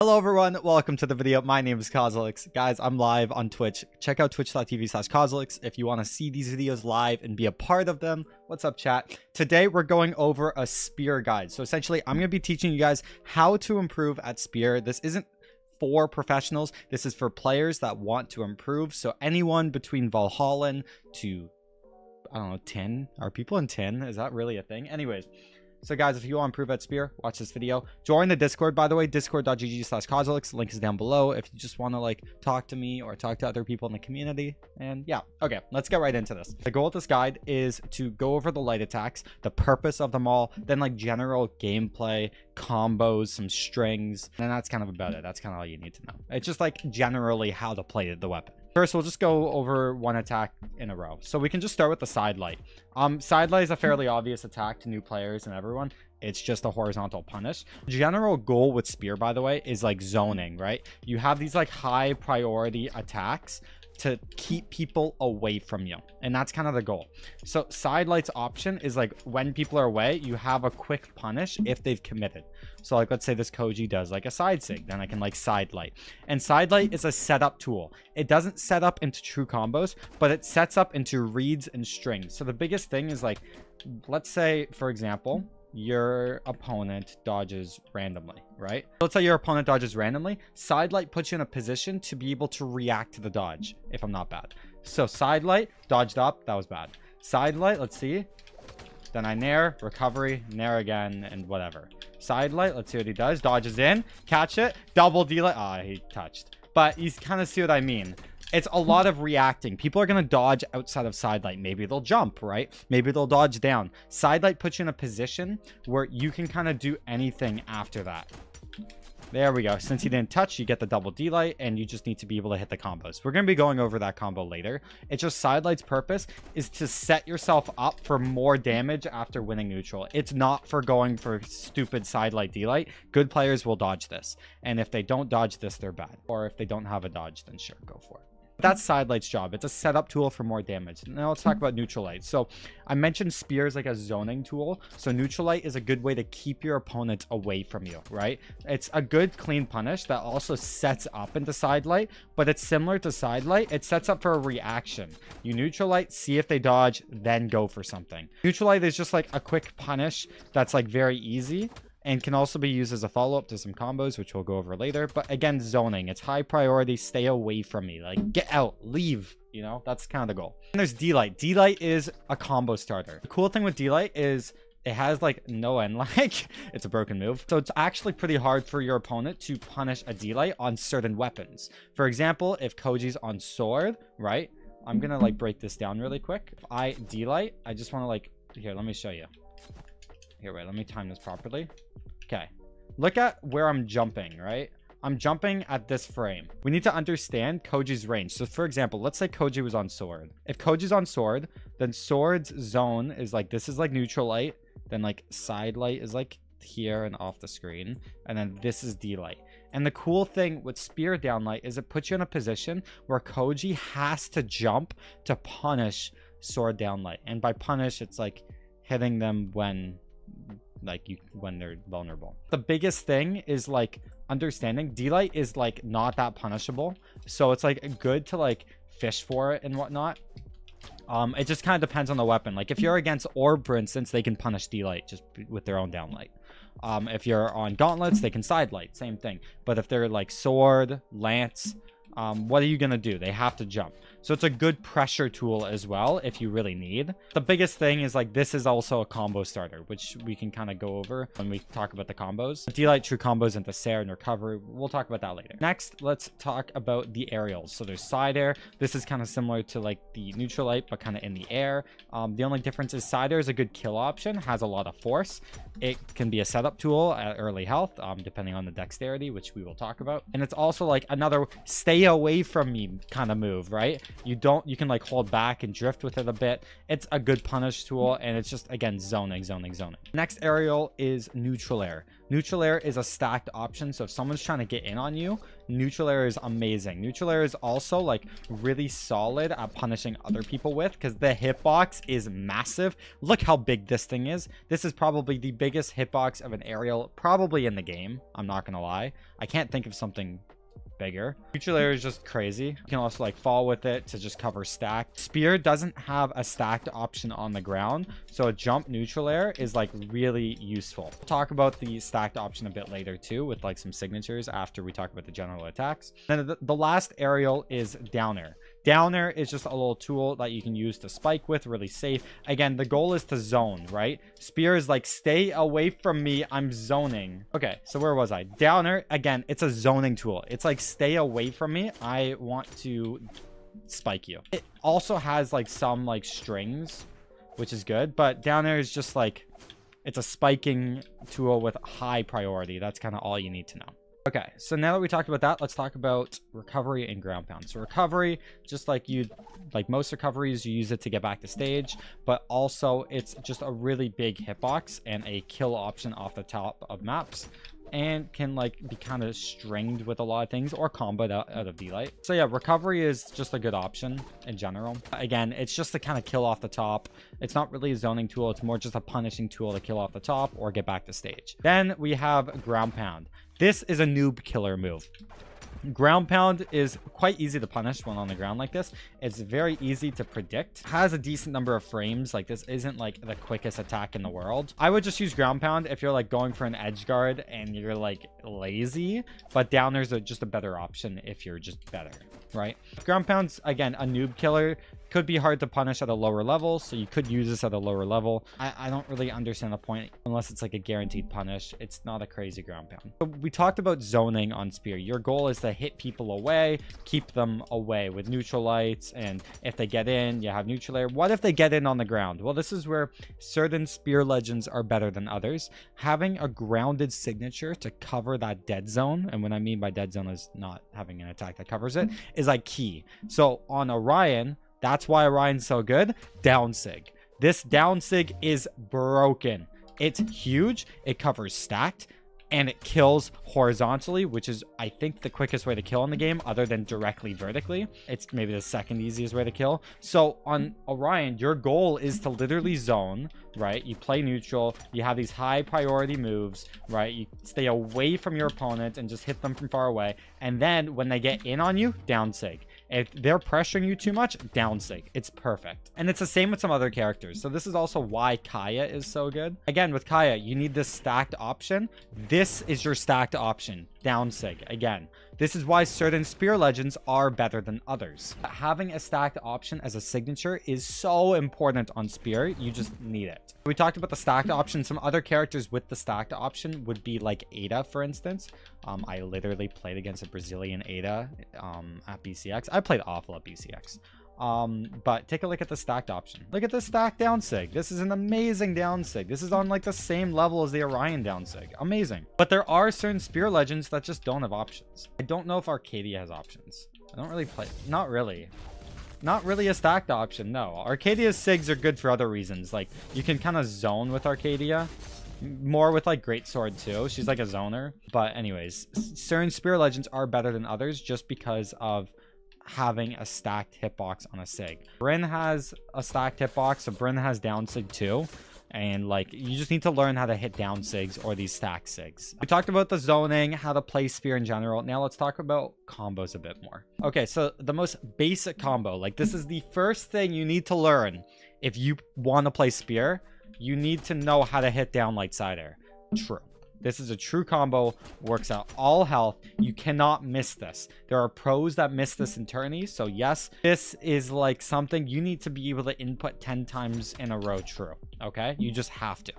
Hello everyone, welcome to the video. My name is Cosolix. Guys, I'm live on Twitch. Check out twitch.tv/Cosolix if you want to see these videos live and be a part of them. What's up, chat? Today we're going over a spear guide. So essentially, I'm going to be teaching you guys how to improve at spear. This isn't for professionals. This is for players that want to improve. So anyone between Brawlhalla to, I don't know, 10? Are people in 10? Is that really a thing? Anyways. So guys, if you want to improve at spear, watch this video. Join the Discord, by the way, discord.gg/Cosolix. Link is down below if you just want to like talk to me or talk to other people in the community. And yeah, okay, let's get right into this. The goal of this guide is to go over the light attacks, the purpose of them all, then like general gameplay, combos, some strings, and that's kind of about it. That's kind of all you need to know. It's just like generally how to play the weapon. First, we'll just go over one attack in a row. So we can just start with the side light. Side light is a fairly obvious attack to new players and everyone. It's just a horizontal punish. General goal with spear, by the way, is like zoning, right? You have these like high priority attacks to keep people away from you, and that's kind of the goal. So side light's option is like when people are away, you have a quick punish if they've committed. So like let's say this Koji does like a side sig, then I can like side light. And side light is a setup tool. It doesn't set up into true combos, but it sets up into reads and strings. So the biggest thing is like, let's say for example, your opponent dodges randomly, right? Let's say your opponent dodges randomly. Side light puts you in a position to be able to react to the dodge, if I'm not bad. So side light, dodged up, that was bad. Side light, let's see. Then I nair, recovery, nair again, and whatever. Side light, let's see what he does. Dodges in, catch it, double delay. Ah, he touched. But you kind of see what I mean. It's a lot of reacting. People are going to dodge outside of side light. Maybe they'll jump, right? Maybe they'll dodge down. Side light puts you in a position where you can kind of do anything after that. There we go. Since he didn't touch, you get the double D-light, and you just need to be able to hit the combos. We're going to be going over that combo later. It's just side light's purpose is to set yourself up for more damage after winning neutral. It's not for going for stupid side light D-light. Good players will dodge this. And if they don't dodge this, they're bad. Or if they don't have a dodge, then sure, go for it. That's side light's job. It's a setup tool for more damage. Now let's talk about neutral light. So I mentioned spear is like a zoning tool. So neutral light is a good way to keep your opponent away from you, right? It's a good clean punish that also sets up into side light, but it's similar to side light. It sets up for a reaction. You neutral light, see if they dodge, then go for something. Neutral light is just like a quick punish that's like very easy, and can also be used as a follow-up to some combos, which we'll go over later. But again, zoning. It's high priority. Stay away from me. Like, get out. Leave. You know, that's kind of the goal. And there's D-Light. D-Light is a combo starter. The cool thing with D-Light is it has, like, no end lag. It's a broken move. So it's actually pretty hard for your opponent to punish a D-Light on certain weapons. For example, if Koji's on sword, right? I'm going to, like, break this down really quick. If I D-Light, I just want to, like... Here, let me show you. Here, wait. Let me time this properly. Okay, look at where I'm jumping, right? I'm jumping at this frame. We need to understand Koji's range. So for example, let's say Koji was on sword. If Koji's on sword, then sword's zone is like, this is like neutral light. Then like side light is like here and off the screen. And then this is D light. And the cool thing with spear downlight is it puts you in a position where Koji has to jump to punish sword downlight. And by punish, it's like hitting them when they're vulnerable. The biggest thing is like understanding D-light is like not that punishable, so it's like good to like fish for it and whatnot. It just kind of depends on the weapon. Like if you're against orb, for instance, they can punish D-light just with their own downlight. If you're on gauntlets, they can side light, same thing. But if they're like sword, lance, what are you gonna do? They have to jump. So it's a good pressure tool as well if you really need. The biggest thing is like this is also a combo starter, which we can kind of go over when we talk about the combos. D-light true combos into Sarah and recovery. We'll talk about that later. Next, let's talk about the aerials. So there's side air. This is kind of similar to like the neutral light, but kind of in the air. The only difference is side air is a good kill option, has a lot of force. It can be a setup tool at early health, depending on the dexterity, which we will talk about. And it's also like another stay stay away from me kind of move, right? You can like hold back and drift with it a bit. It's a good punish tool, and it's just, again, zoning. Next aerial is neutral air. Neutral air is a stacked option, so if someone's trying to get in on you, neutral air is amazing. Neutral air is also like really solid at punishing other people with, because the hitbox is massive. Look how big this thing is. This is probably the biggest hitbox of an aerial probably in the game. I'm not gonna lie, I can't think of something bigger. Neutral air is just crazy. You can also like fall with it to just cover stack. Spear doesn't have a stacked option on the ground, so a jump neutral air is like really useful. We'll talk about the stacked option a bit later too, with like some signatures after we talk about the general attacks. Then the last aerial is down air. Down air is just a little tool that you can use to spike with, really safe. Again, the goal is to zone, right? Spear is like, stay away from me, I'm zoning. Okay, so where was I? Down air, again, it's a zoning tool. It's like, stay away from me, I want to spike you. It also has like some like strings, which is good, but down air is just like, it's a spiking tool with high priority. That's kind of all you need to know. Okay, so now that we talked about that, let's talk about recovery and ground pound. So recovery, just like most recoveries, you use it to get back to stage, but also it's just a really big hitbox and a kill option off the top of maps, and can like be kind of stringed with a lot of things or comboed out of D-Light. So yeah, recovery is just a good option in general. Again, it's just to kind of kill off the top. It's not really a zoning tool, it's more just a punishing tool to kill off the top or get back to stage. Then we have ground pound. This is a noob killer move. Ground pound is quite easy to punish when on the ground like this. It's very easy to predict. Has a decent number of frames. Like, this isn't like the quickest attack in the world. I would just use ground pound if you're like going for an edge guard and you're like lazy, but downers are just a better option if you're just better, right? Ground pound's, again, a noob killer. Could be hard to punish at a lower level, so you could use this at a lower level. I don't really understand the point unless it's like a guaranteed punish. It's not a crazy ground pound. So we talked about zoning on Spear. Your goal is to hit people away, keep them away with neutral lights, and if they get in, you have neutral air. What if they get in on the ground? Well, this is where certain Spear legends are better than others. Having a grounded signature to cover that dead zone, and what I mean by dead zone is not having an attack that covers it, is like key. So on Orion, that's why Orion's so good. Down sig. This down sig is broken. It's huge. It covers stacked, and it kills horizontally, which is, I think, the quickest way to kill in the game other than directly vertically. It's maybe the second easiest way to kill. So on Orion, your goal is to literally zone, right? You play neutral, you have these high priority moves, right? You stay away from your opponent and just hit them from far away, and then when they get in on you, down sig. If they're pressuring you too much, down sig. It's perfect. And it's the same with some other characters. So this is also why Kaya is so good. Again, with Kaya, you need this stacked option. This is your stacked option. Down sig. Again, this is why certain Spear legends are better than others. Having a stacked option as a signature is so important on Spear. You just need it. We talked about the stacked option. Some other characters with the stacked option would be like Ada, for instance. I literally played against a Brazilian Ada at BCX. I played awful at BCX. But take a look at the stacked option. Look at the stacked down sig. This is an amazing down sig. This is on like the same level as the Orion down sig. Amazing. But there are certain Spear legends that just don't have options. I don't know if Arcadia has options. I don't really play. Not really. Not really a stacked option, no. Arcadia's sigs are good for other reasons. Like, you can kind of zone with Arcadia. More with like Greatsword too. She's like a zoner. But anyways, certain Spear legends are better than others just because of having a stacked hitbox on a sig. Bryn has a stacked hitbox, so Bryn has down sig too. And like, you just need to learn how to hit down sigs or these stack sigs. We talked about the zoning, how to play Spear in general. Now let's talk about combos a bit more. Okay, so the most basic combo, like this is the first thing you need to learn if you want to play Spear. You need to know how to hit down light side air. True. This is a true combo, works out all health. You cannot miss this. There are pros that miss this in tourneys. So yes, this is like something you need to be able to input 10 times in a row true. Okay? You just have to.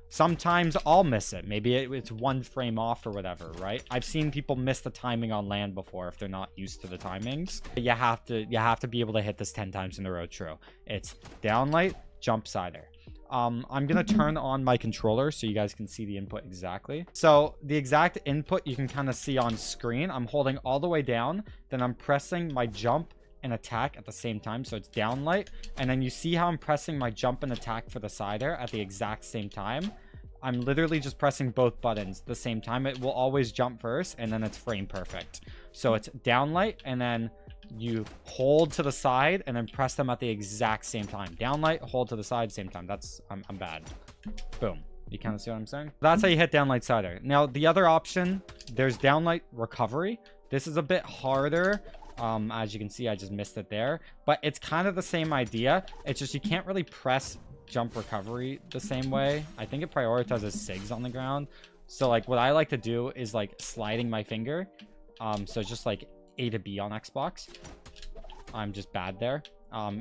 Sometimes I'll miss it. Maybe it's one frame off or whatever, right? I've seen people miss the timing on land before if they're not used to the timings. But you have to be able to hit this 10 times in a row true. It's down light, jump side air. I'm gonna turn on my controller so you guys can see the input exactly. So the exact input you can kind of see on screen. I'm holding all the way down, then I'm pressing my jump and attack at the same time, so it's down light, and then you see how I'm pressing my jump and attack for the side air at the exact same time. I'm literally just pressing both buttons at the same time. It will always jump first, and then it's frame perfect. So it's down light, and then you hold to the side and then press them at the exact same time. Down light, hold to the side, same time. That's I'm bad. Boom. You kind of see what I'm saying? That's how you hit down light side air. Now the other option, there's down light recovery. This is a bit harder. As you can see, I just missed it there, but it's kind of the same idea. It's just you can't really press jump recovery the same way. I think it prioritizes SIGs on the ground. So like what I like to do is like sliding my finger. So just like A to B on Xbox. I'm just bad there.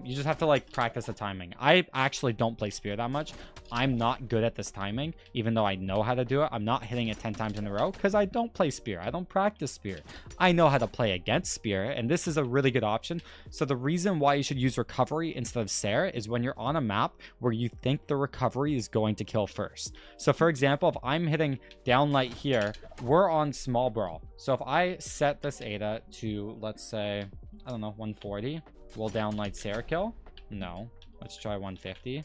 You just have to like practice the timing. I actually don't play Spear that much. I'm not good at this timing, even though I know how to do it. I'm not hitting it 10 times in a row because I don't play Spear. I don't practice Spear. I know how to play against Spear, and this is a really good option. So the reason why you should use recovery instead of Sarah is when you're on a map where you think the recovery is going to kill first. So for example, if I'm hitting down light here, we're on small brawl. So if I set this ADA to, let's say, I don't know, 140, will downlight Sarah kill? No. Let's try 150.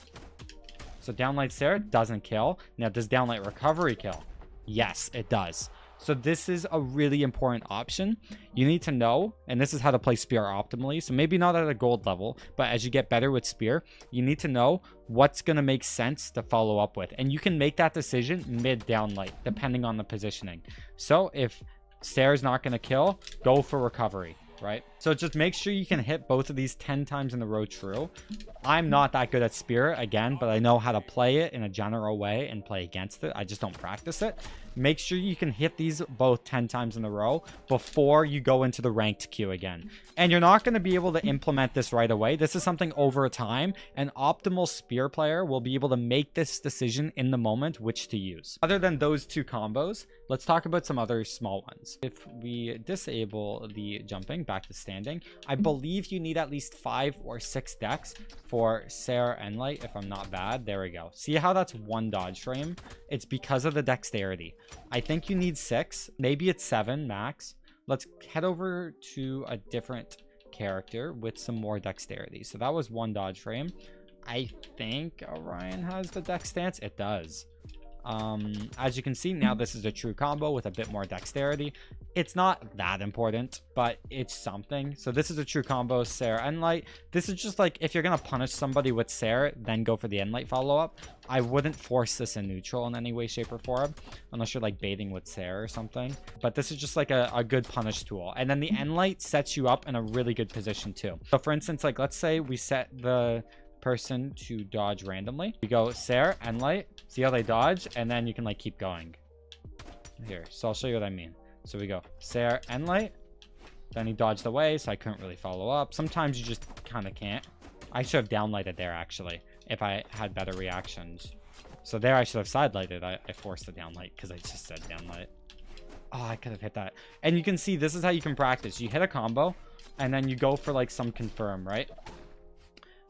So downlight Sarah doesn't kill. Now, does downlight recovery kill? Yes, it does. So this is a really important option. You need to know, and this is how to play Spear optimally. So maybe not at a gold level, but as you get better with Spear, you need to know what's going to make sense to follow up with. And you can make that decision mid downlight, depending on the positioning. So if Sarah's not going to kill, go for recovery. Right? So just make sure you can hit both of these 10 times in a row true. I'm not that good at Spear, again, but I know how to play it in a general way and play against it. I just don't practice it. Make sure you can hit these both 10 times in a row before you go into the ranked queue again. And you're not going to be able to implement this right away. This is something over time. An optimal Spear player will be able to make this decision in the moment which to use. Other than those two combos, let's talk about some other small ones. If we disable the jumping back to standing, I believe you need at least 5 or 6 decks for Sarah and Light, if I'm not bad. There we go. See how that's 1 dodge frame? It's because of the dexterity. I think you need 6, maybe it's 7 max. Let's head over to a different character with some more dexterity. So that was 1 dodge frame. I think Orion has the dex stance. It does. As you can see, now this is a true combo with a bit more dexterity. It's not that important, but it's something. So this is a true combo, Sarah and Light. This is just like, if you're gonna punish somebody with Sarah, then go for the End Light follow-up. I wouldn't force this in neutral in any way, shape, or form, unless you're like baiting with Sarah or something. But this is just like a good punish tool. And then the End Light sets you up in a really good position too. So for instance, like let's say we set the person to dodge randomly. We go Sarah and Light, see how they dodge, and then you can like keep going here. So I'll show you what I mean. So we go Sarah and Light, then he dodged away, so I couldn't really follow up. Sometimes you just kind of can't. I should have downlighted there actually if I had better reactions. So there I should have side lighted. I forced the downlight because I just said downlight. Oh, I could have hit that. And you can see this is how you can practice. You hit a combo and then you go for like some confirm, right?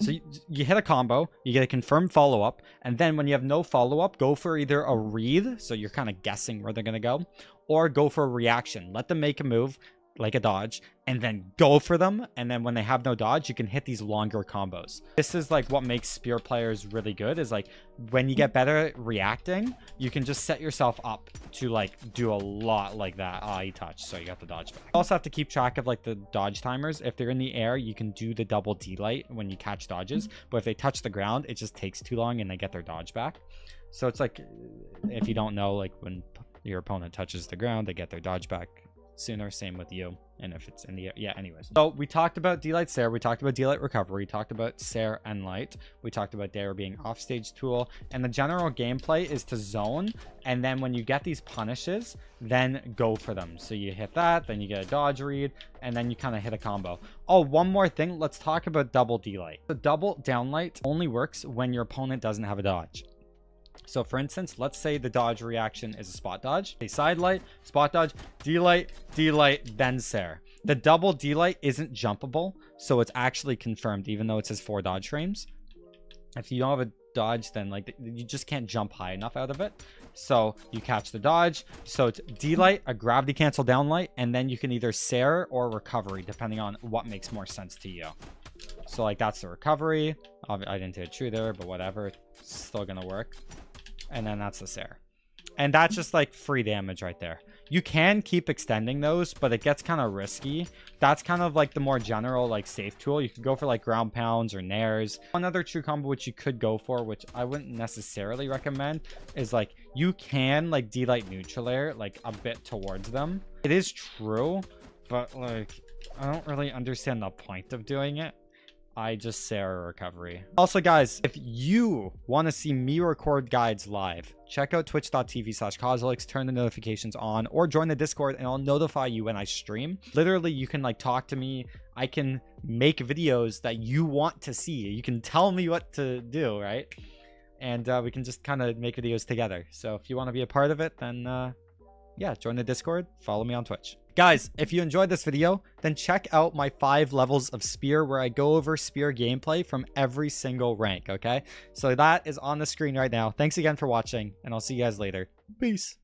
So you hit a combo, you get a confirmed follow-up, and then when you have no follow-up, go for either a read, so you're kind of guessing where they're going to go, or go for a reaction. Let them make a move, like a dodge, and then go for them, and then when they have no dodge, you can hit these longer combos. This is like what makes Spear players really good, is like when you get better at reacting, you can just set yourself up to like do a lot like that. Ah, you touched, so you got the dodge back. You also have to keep track of like the dodge timers. If they're in the air, you can do the double D-light when you catch dodges, but if they touch the ground, it just takes too long and they get their dodge back. So it's like, if you don't know, like when your opponent touches the ground, they get their dodge back sooner. Same with you. And if it's in the air, yeah, anyways. So we talked about D-Light Sarah, we talked about D-Light recovery, we talked about Sarah and Light, we talked about Dare being offstage tool, and the general gameplay is to zone, and then when you get these punishes, then go for them. So you hit that, then you get a dodge read, and then you kind of hit a combo. Oh, one more thing, let's talk about double D-Light. The double downlight only works when your opponent doesn't have a dodge. So for instance, let's say the dodge reaction is a spot dodge, a side light, spot dodge, D-light, then Sarah. The double D-light isn't jumpable, so it's actually confirmed, even though it says 4 dodge frames. If you don't have a dodge, then like you just can't jump high enough out of it. So you catch the dodge. So it's D-Light, a gravity cancel down light, and then you can either Sair or recovery, depending on what makes more sense to you. So like that's the recovery. I didn't hit true there, but whatever, it's still gonna work. And then that's the Sair. And that's just like free damage right there. You can keep extending those, but it gets kind of risky. That's kind of like the more general like safe tool. You could go for like ground pounds or nairs. One other true combo which you could go for, which I wouldn't necessarily recommend, is like you can like D-Light neutral air like a bit towards them. It is true, but like I don't really understand the point of doing it. I just say our recovery. Also, guys, if you want to see me record guides live, check out twitch.tv/Cosolix, turn the notifications on, or join the Discord and I'll notify you when I stream. Literally, you can like talk to me. I can make videos that you want to see. You can tell me what to do, right? And we can just kind of make videos together. So if you want to be a part of it, then yeah, join the Discord, follow me on Twitch. Guys, if you enjoyed this video, then check out my 5 levels of Spear where I go over Spear gameplay from every single rank, okay? So that is on the screen right now. Thanks again for watching, and I'll see you guys later. Peace.